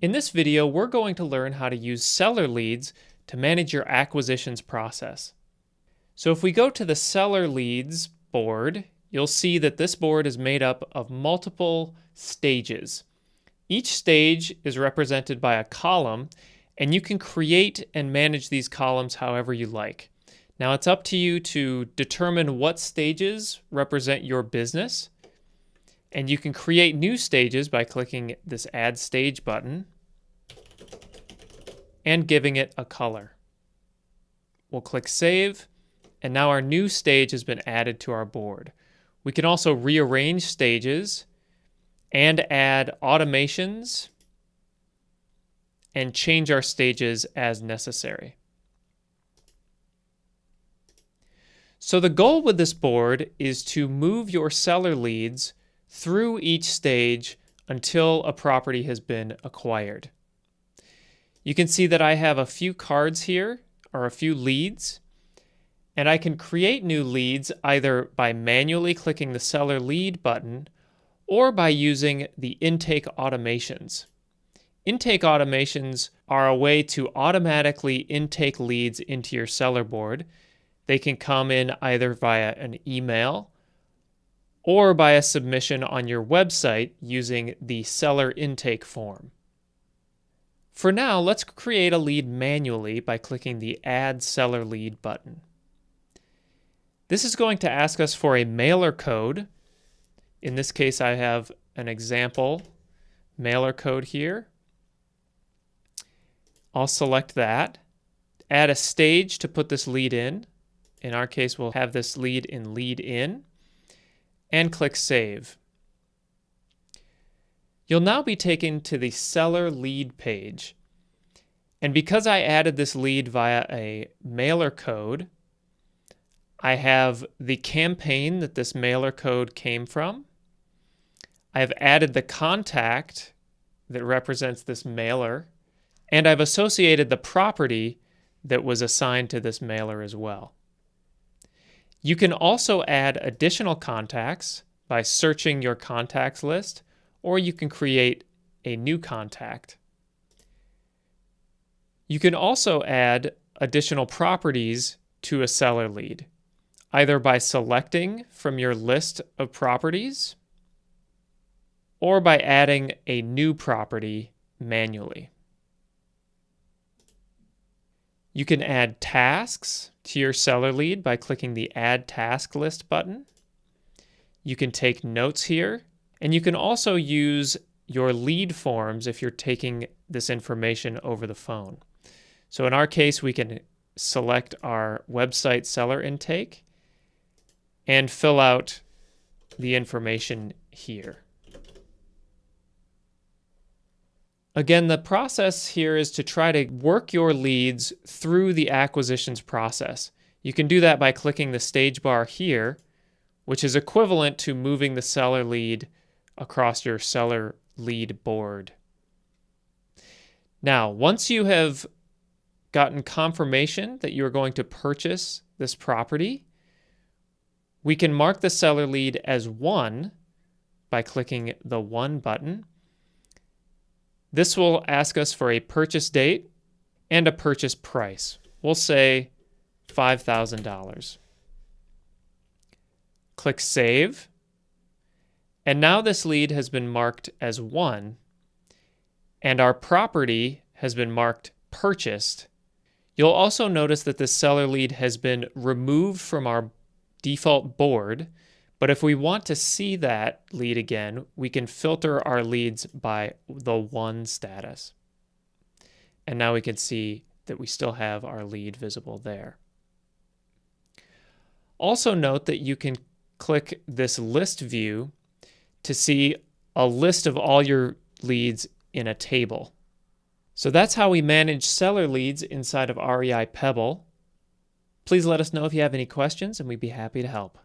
In this video, we're going to learn how to use seller leads to manage your acquisitions process. So if we go to the seller leads board, you'll see that this board is made up of multiple stages. Each stage is represented by a column, and you can create and manage these columns however you like. Now it's up to you to determine what stages represent your business, and you can create new stages by clicking this Add Stage button and giving it a color. We'll click Save, and now our new stage has been added to our board. We can also rearrange stages and add automations and change our stages as necessary. So the goal with this board is to move your seller leads through each stage until a property has been acquired. You can see that I have a few cards here, or a few leads, and I can create new leads either by manually clicking the seller lead button or by using the intake automations. Intake automations are a way to automatically intake leads into your seller board. They can come in either via an email or by a submission on your website using the seller intake form. For now, let's create a lead manually by clicking the Add Seller Lead button. This is going to ask us for a mailer code. In this case, I have an example mailer code here. I'll select that. Add a stage to put this lead in. In our case, we'll have this lead in Lead In, and click Save. You'll now be taken to the seller lead page. And because I added this lead via a mailer code, I have the campaign that this mailer code came from. I have added the contact that represents this mailer, and I've associated the property that was assigned to this mailer as well. You can also add additional contacts by searching your contacts list, or you can create a new contact. You can also add additional properties to a seller lead, either by selecting from your list of properties or by adding a new property manually. You can add tasks to your seller lead by clicking the Add Task List button. You can take notes here, and you can also use your lead forms if you're taking this information over the phone. So in our case, we can select our website seller intake and fill out the information here. Again, the process here is to try to work your leads through the acquisitions process. You can do that by clicking the stage bar here, which is equivalent to moving the seller lead across your seller lead board. Now, once you have gotten confirmation that you're going to purchase this property, we can mark the seller lead as 1 by clicking the 1 button. This will ask us for a purchase date and a purchase price. We'll say $5,000. Click Save. And now this lead has been marked as 1, and our property has been marked purchased. You'll also notice that the seller lead has been removed from our default board, but if we want to see that lead again, we can filter our leads by the 1 status. And now we can see that we still have our lead visible there. Also note that you can click this list view to see a list of all your leads in a table. So that's how we manage seller leads inside of REI Pebble. Please let us know if you have any questions, and we'd be happy to help.